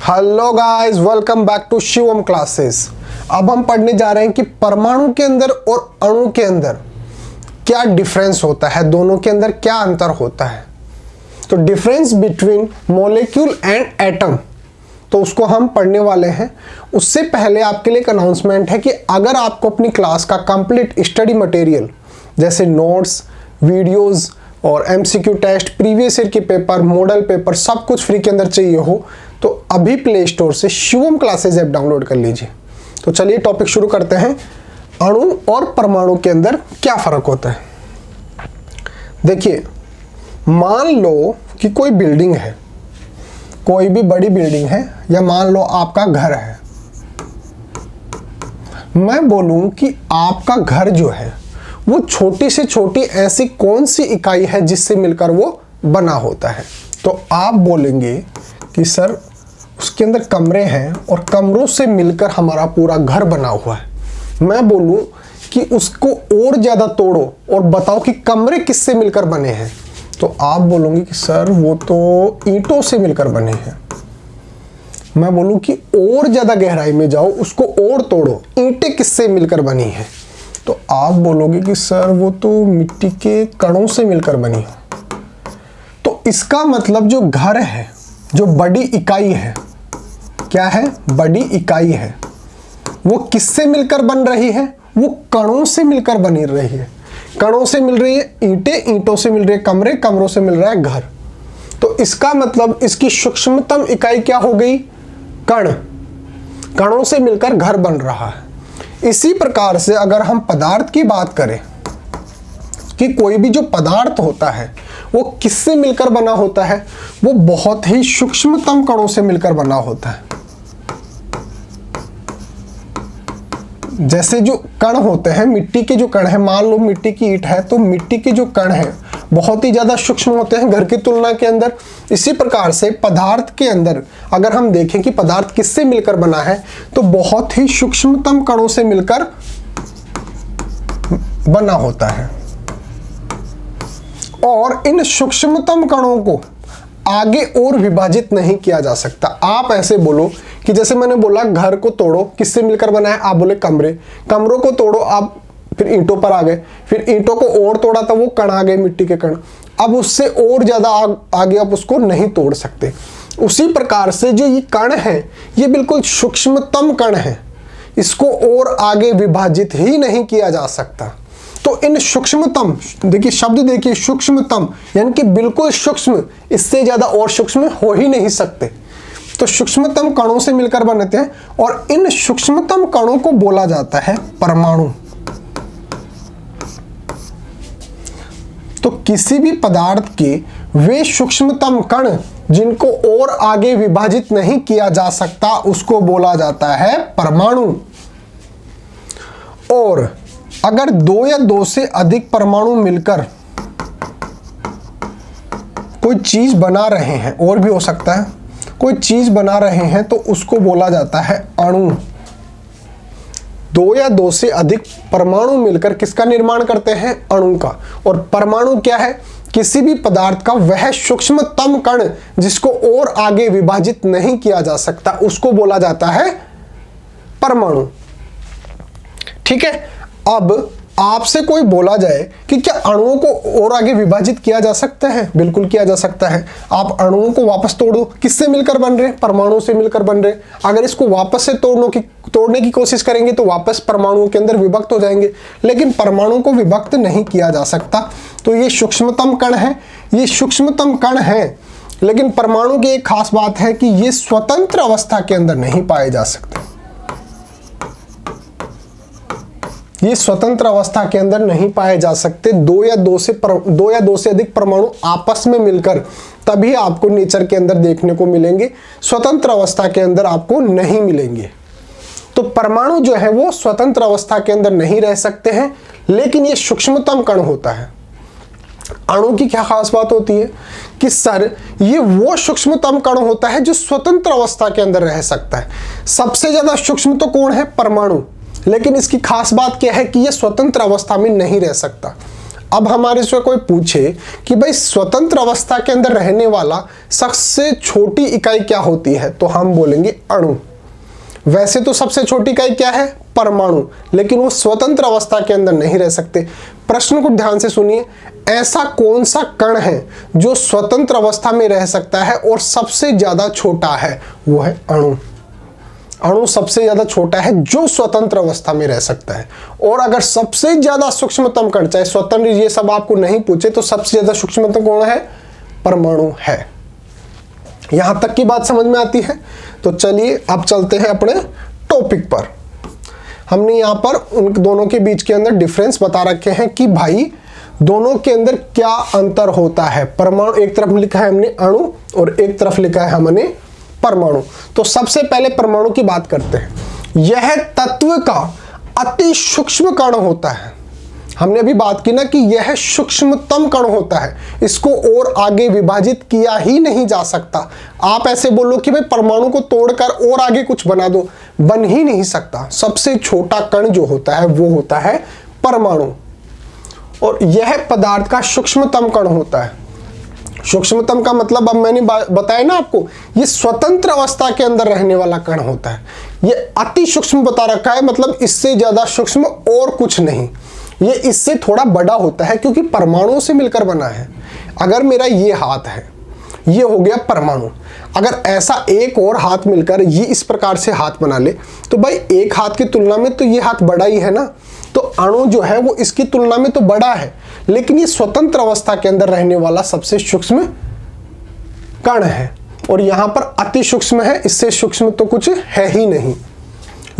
Hello guys, welcome back to Shivam classes. अब हम पढ़ने जा रहे हैं कि परमाणु के अंदर और अणु के अंदर क्या डिफरेंस होता है, दोनों के अंदर क्या अंतर होता है। तो difference between molecule and atom, तो उसको हम पढ़ने वाले हैं। उससे पहले आपके लिए एक अनाउंसमेंट है कि अगर आपको अपनी क्लास का कंप्लीट स्टडी मटेरियल जैसे नोट्स, वीडियोस और एमसीक्यू टेस्ट, प्रीवियस ईयर के पेपर, मॉडल पेपर सब कुछ फ्री के अंदर चाहिए हो तो अभी प्ले स्टोर से शिवम क्लासेस ऐप डाउनलोड कर लीजिए। तो चलिए टॉपिक शुरू करते हैं। अणु और परमाणु के अंदर क्या फर्क होता है। देखिए, मान लो कि कोई बिल्डिंग है, कोई भी बड़ी बिल्डिंग है, या मान लो आपका घर है। मैं बोलूं कि आपका घर जो है वो छोटी से छोटी ऐसी कौन सी इकाई है जिससे मिलकर वो बना होता है। तो आप बोलेंगे कि सर उसके अंदर कमरे हैं और कमरों से मिलकर हमारा पूरा घर बना हुआ है। मैं बोलूं कि उसको और ज़्यादा तोड़ो और बताओ कि कमरे किससे मिलकर बने हैं। तो आप बोलोगे कि सर वो तो ईंटों से मिलकर बने हैं। मैं बोलूं कि और ज़्यादा गहराई में जाओ, उसको और तोड़ो, ईंटें किससे मिलकर बनी हैं। तो आप बोलोगे कि सर वो तो मिट्टी के कणों से मिलकर बनी है। तो इसका मतलब जो घर है, जो बड़ी इकाई है, क्या है, बड़ी इकाई है, वो किससे मिलकर बन रही है, वो कणों से मिलकर बनी रही है। कणों से मिल रही है ईंटें, ईंटों से मिल रही है कमरे, कमरों से मिल रहा है घर। तो इसका मतलब इसकी सूक्ष्मतम इकाई क्या हो गई, कण। कणों से मिलकर घर बन रहा है। इसी प्रकार से अगर हम पदार्थ की बात करें कि कोई भी जो पदार्थ होता है वो किससे मिलकर बना होता है, वो बहुत ही सूक्ष्मतम कणों से मिलकर बना होता है। जैसे जो कण होते हैं, मिट्टी के जो कण हैं, मान लो मिट्टी की ईंट है तो मिट्टी के जो कण हैं बहुत ही ज़्यादा सूक्ष्म होते हैं घर की तुलना के अंदर। इसी प्रकार से पदार्थ के अंदर अगर हम देखें कि पदार्थ किससे मिलकर बना है तो बहुत ही सूक्ष्मतम कणों से मिलकर बना होता है। और इन सूक्ष्मतम कणों को आगे और विभाजित नहीं किया जा सकता। आप ऐसे बोलो कि जैसे मैंने बोला घर को तोड़ो, किससे मिलकर बना है, आप बोले कमरे। कमरों को तोड़ो, आप फिर ईंटों पर आ गए, फिर ईंटों को और तोड़ा तो वो कण आ गए, मिट्टी के कण। अब उससे और ज़्यादा आगे आप उसको नहीं तोड़ सकते। उसी प्रकार से जो ये कण है ये बिल्कुल सूक्ष्मतम कण है, इसको और आगे विभाजित ही नहीं किया जा सकता। तो इन सूक्ष्मतम, देखिए शब्द देखिए, सूक्ष्मतम यानी कि बिल्कुल सूक्ष्म, इससे ज़्यादा और सूक्ष्म हो ही नहीं सकते। तो सूक्ष्मतम कणों से मिलकर बनते हैं और इन सूक्ष्मतम कणों को बोला जाता है परमाणु। तो किसी भी पदार्थ के वे सूक्ष्मतम कण जिनको और आगे विभाजित नहीं किया जा सकता उसको बोला जाता है परमाणु। और अगर दो या दो से अधिक परमाणु मिलकर कोई चीज बना रहे हैं, और भी हो सकता है, कोई चीज बना रहे हैं तो उसको बोला जाता है अणु। दो या दो से अधिक परमाणु मिलकर किसका निर्माण करते हैं, अणु का। और परमाणु क्या है, किसी भी पदार्थ का वह सूक्ष्मतम कण जिसको और आगे विभाजित नहीं किया जा सकता उसको बोला जाता है परमाणु। ठीक है। अब आपसे कोई बोला जाए कि क्या अणुओं को और आगे विभाजित किया जा सकता है, बिल्कुल किया जा सकता है। आप अणुओं को वापस तोड़ो, किससे मिलकर बन रहे, परमाणु से मिलकर बन रहे। अगर इसको वापस से तोड़ने की कोशिश करेंगे तो वापस परमाणुओं के अंदर विभक्त हो जाएंगे, लेकिन परमाणु को विभक्त नहीं किया जा सकता। तो ये सूक्ष्मतम कण है, ये सूक्ष्मतम कण है, लेकिन परमाणु की एक खास बात है कि ये स्वतंत्र अवस्था के अंदर नहीं पाए जा सकते। ये स्वतंत्र अवस्था के अंदर नहीं पाए जा सकते। दो या दो से अधिक परमाणु आपस में मिलकर तभी आपको नेचर के अंदर देखने को मिलेंगे, स्वतंत्र अवस्था के अंदर आपको नहीं मिलेंगे। तो परमाणु जो है वो स्वतंत्र अवस्था के अंदर नहीं रह सकते हैं, लेकिन ये सूक्ष्मतम कण होता है। अणु की क्या खास बात होती है कि सर ये वो सूक्ष्मतम कण होता है जो स्वतंत्र अवस्था के अंदर रह सकता है। सबसे ज्यादा सूक्ष्म तो कौन है, परमाणु, लेकिन इसकी खास बात क्या है कि यह स्वतंत्र अवस्था में नहीं रह सकता। अब हमारे से कोई पूछे कि भाई स्वतंत्र अवस्था के अंदर रहने वाला सबसे छोटी इकाई क्या होती है, तो हम बोलेंगे अणु। वैसे तो सबसे छोटी इकाई क्या है, परमाणु, लेकिन वो स्वतंत्र अवस्था के अंदर नहीं रह सकते। प्रश्न को ध्यान से सुनिए, ऐसा कौन सा कण है जो स्वतंत्र अवस्था में रह सकता है और सबसे ज्यादा छोटा है, वो है अणु। अणु सबसे ज्यादा छोटा है जो स्वतंत्र अवस्था में रह सकता है। और अगर सबसे ज्यादा सूक्ष्मतम कण, चाहे स्वतंत्र ये सब आपको नहीं पूछे, तो सबसे ज्यादा सूक्ष्मतम कौन है, परमाणु है। यहां तक की बात समझ में आती है। तो चलिए अब चलते हैं अपने टॉपिक पर। हमने यहां पर उन दोनों के बीच के अंदर डिफरेंस बता रखे हैं कि भाई दोनों के अंदर क्या अंतर होता है। परमाणु एक तरफ लिखा है हमने अणु और एक तरफ लिखा है हमने परमाणु। तो सबसे पहले परमाणु की बात करते हैं। यह तत्व का अति सूक्ष्म कण होता है। हमने अभी बात की ना कि यह सूक्ष्मतम कण होता है, इसको और आगे विभाजित किया ही नहीं जा सकता। आप ऐसे बोलो कि भाई परमाणु को तोड़कर और आगे कुछ बना दो, बन ही नहीं सकता। सबसे छोटा कण जो होता है वो होता है परमाणु। और यह पदार्थ का सूक्ष्मतम कण होता है। सूक्ष्मतम का मतलब अब मैंने बताया ना आपको, ये स्वतंत्र अवस्था के अंदर रहने वाला कण होता है। ये अति सूक्ष्म बता रखा है, मतलब इससे ज्यादा सूक्ष्म और कुछ नहीं। ये इससे थोड़ा बड़ा होता है क्योंकि परमाणुओं से मिलकर बना है। अगर मेरा ये हाथ है, ये हो गया परमाणु। अगर ऐसा एक और हाथ मिलकर ये इस प्रकार से हाथ बना ले, तो भाई एक हाथ की तुलना में तो ये हाथ बड़ा ही है ना। तो अणु जो है वो इसकी तुलना में तो बड़ा है, लेकिन ये स्वतंत्र अवस्था के अंदर रहने वाला सबसे सूक्ष्म कण है। और यहां पर अति सूक्ष्म है, इससे सूक्ष्म तो कुछ है ही नहीं।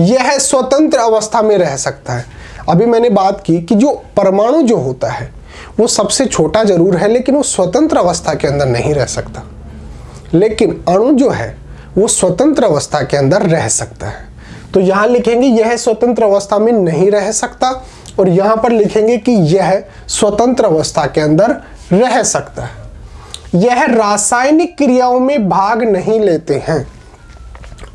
यह स्वतंत्र अवस्था में रह सकता है। अभी मैंने बात की कि जो परमाणु जो होता है वो सबसे छोटा जरूर है, लेकिन वो स्वतंत्र अवस्था के अंदर नहीं रह सकता। लेकिन अणु जो है वो स्वतंत्र अवस्था के अंदर रह सकता है। तो यहां लिखेंगे यह स्वतंत्र अवस्था में नहीं रह सकता, और यहां पर लिखेंगे कि यह स्वतंत्र अवस्था के अंदर रह सकता है। यह रासायनिक क्रियाओं में भाग नहीं लेते हैं।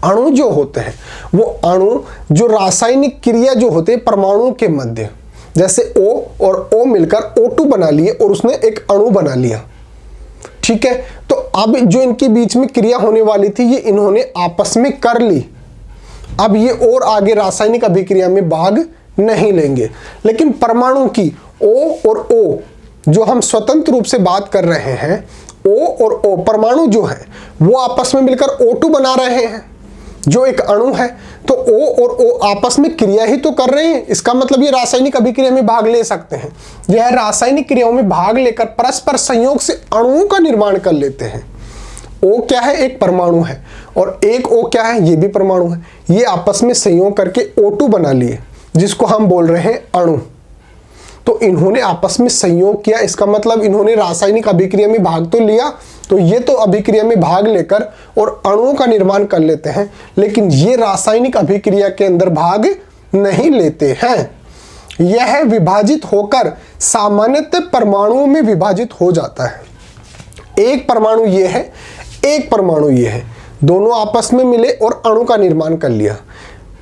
अणु जो होते हैं वो अणु जो रासायनिक क्रिया जो होते हैं परमाणु के मध्य, जैसे O और O मिलकर O2 बना लिए और उसने एक अणु बना लिया, ठीक है। तो अब जो इनके बीच में क्रिया होने वाली थी ये इन्होंने आपस में कर ली। अब ये और आगे रासायनिक अभिक्रिया में भाग नहीं लेंगे। लेकिन परमाणु की O और O जो हम स्वतंत्र रूप से बात कर रहे हैं, O और O परमाणु जो है वो आपस में मिलकर O2 बना रहे हैं जो एक अणु है। तो O और O आपस में क्रिया ही तो कर रहे हैं, इसका मतलब ये रासायनिक अभिक्रिया में भाग ले सकते हैं। यह रासायनिक क्रियाओं में भाग लेकर परस्पर संयोग से अणुओं का निर्माण कर लेते हैं। O क्या है, एक परमाणु है, और एक O क्या है, ये भी परमाणु है। ये आपस में संयोग करके O2 बना लिए जिसको हम बोल रहे हैं अणु। तो इन्होंने आपस में संयोग किया, इसका मतलब इन्होंने रासायनिक अभिक्रिया में भाग तो लिया, तो ये तो अभिक्रिया में भाग लेकर और अणुओं का निर्माण कर लेते हैं, लेकिन ये रासायनिक अभिक्रिया के अंदर भाग नहीं लेते हैं। यह विभाजित होकर सामान्यतः परमाणुओं में विभाजित हो जाता है। एक परमाणु ये है, एक परमाणु ये है, दोनों आपस में मिले और अणु का निर्माण कर लिया।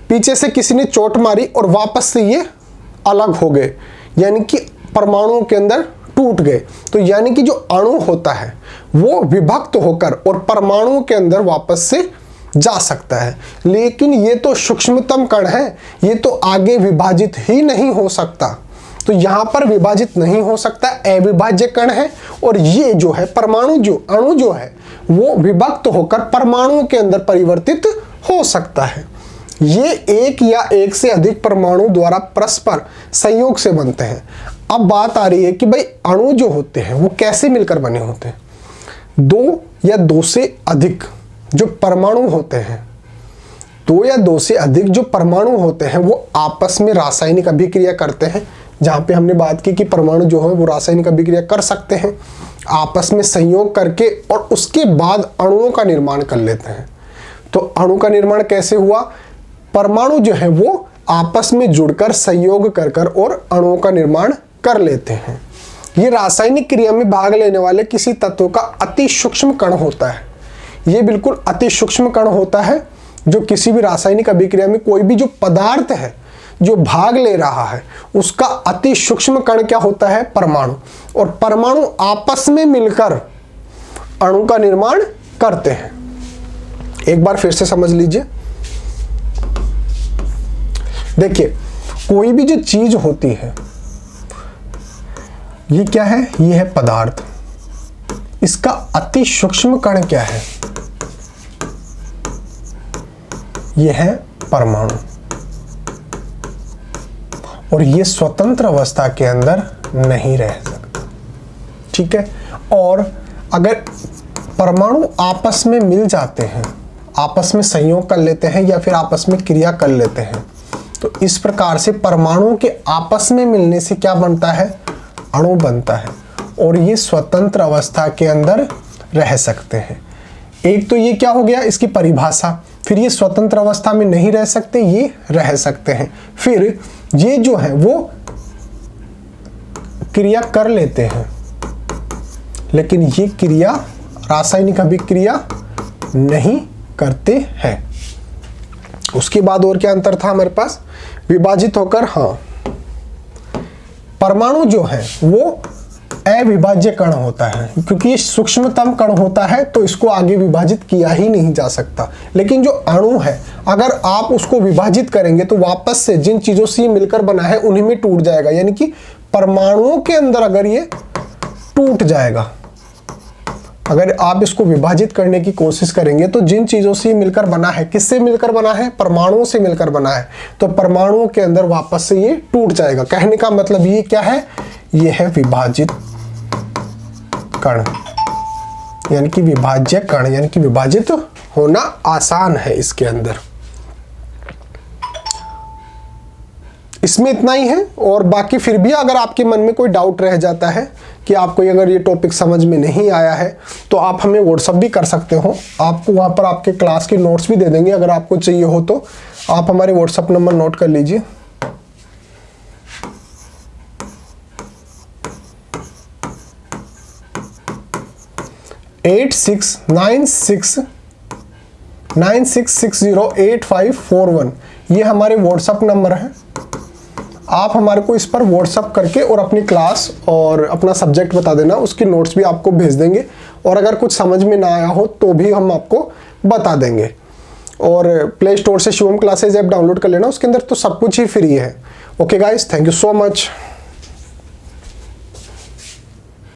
पीछे से किसी ने चोट मारी और वापस से ये अलग हो गए, यानी कि परमाणुओं के अंदर टूट गए। तो यानी कि जो अणु होता है वो विभक्त होकर और परमाणुओं के अंदर वापस से जा सकता है। लेकिन ये तो सूक्ष्मतम कण है, ये तो आगे विभाजित ही नहीं हो सकता। तो यहां पर विभाजित नहीं हो सकता, अविभाज्य कण है। और ये जो है परमाणु, जो अणु जो है वो विभक्त होकर परमाणुओं के अंदर परिवर्तित हो सकता है। ये एक या एक से अधिक परमाणु द्वारा परस्पर संयोग से बनते हैं। अब बात आ रही है कि भाई अणु जो होते हैं वो कैसे मिलकर बने होते हैं। दो या दो से अधिक जो परमाणु होते हैं, दो या दो से अधिक जो परमाणु होते हैं वो आपस में रासायनिक अभिक्रिया करते हैं। जहां पे हमने बात की कि परमाणु जो है वो रासायनिक अभिक्रिया कर सकते हैं आपस में संयोग करके, और उसके बाद अणुओं का निर्माण कर लेते हैं। तो अणु का निर्माण कैसे हुआ, परमाणु जो है वो आपस में जुड़कर संयोग कर और अणुओं का निर्माण कर लेते हैं। ये रासायनिक क्रिया में भाग लेने वाले किसी तत्व का अति सूक्ष्म कण होता है। ये बिल्कुल अति सूक्ष्म कण होता है जो किसी भी रासायनिक अभिक्रिया में, कोई भी जो पदार्थ है जो भाग ले रहा है उसका अति सूक्ष्म कण क्या होता है? परमाणु। और परमाणु आपस में मिलकर अणु का निर्माण करते हैं। एक बार फिर से समझ लीजिए। देखिए, कोई भी जो चीज होती है, ये क्या है? ये है पदार्थ। इसका अति सूक्ष्म कण क्या है? ये है परमाणु। और ये स्वतंत्र अवस्था के अंदर नहीं रह सकता। ठीक है। और अगर परमाणु आपस में मिल जाते हैं, आपस में संयोग कर लेते हैं या फिर आपस में क्रिया कर लेते हैं, तो इस प्रकार से परमाणुओं के आपस में मिलने से क्या बनता है? अणु बनता है। और ये स्वतंत्र अवस्था के अंदर रह सकते हैं। एक तो ये क्या हो गया? इसकी परिभाषा। फिर ये स्वतंत्र अवस्था में नहीं रह सकते, ये रह सकते हैं। फिर ये जो है वो क्रिया कर लेते हैं, लेकिन ये क्रिया रासायनिक अभिक्रिया नहीं करते हैं। उसके बाद और क्या अंतर था हमारे पास? विभाजित होकर, हाँ, परमाणु जो है वो अविभाज्य कण होता है, क्योंकि ये सूक्ष्मतम कण होता है तो इसको आगे विभाजित किया ही नहीं जा सकता। लेकिन जो अणु है, अगर आप उसको विभाजित करेंगे तो वापस से जिन चीजों से ये मिलकर बना है उन्हीं में टूट जाएगा। यानी कि परमाणुओं के अंदर अगर ये टूट जाएगा, अगर आप इसको विभाजित करने की कोशिश करेंगे तो जिन चीजों से मिलकर बना है, किससे मिलकर बना है? परमाणुओं से मिलकर बना है, तो परमाणुओं के अंदर वापस से ये टूट जाएगा। कहने का मतलब ये क्या है? ये है विभाजित कण, यानी कि विभाज्य कण, यानी कि विभाजित होना आसान है इसके अंदर। इसमें इतना ही है। और बाकी फिर भी अगर आपके मन में कोई डाउट रह जाता है कि आपको अगर ये टॉपिक समझ में नहीं आया है, तो आप हमें व्हाट्सअप भी कर सकते हो। आपको वहाँ पर आपके क्लास के नोट्स भी दे देंगे। अगर आपको चाहिए हो तो आप हमारे व्हाट्सअप नंबर नोट कर लीजिए। 8696608541 ये हमारे व्हाट्सअप नंबर है। आप हमारे को इस पर व्हाट्सअप करके और अपनी क्लास और अपना सब्जेक्ट बता देना, उसके नोट्स भी आपको भेज देंगे। और अगर कुछ समझ में ना आया हो तो भी हम आपको बता देंगे। और प्ले स्टोर से शिवम क्लासेज ऐप डाउनलोड कर लेना, उसके अंदर तो सब कुछ ही फ्री है। Okay guys, thank you so much.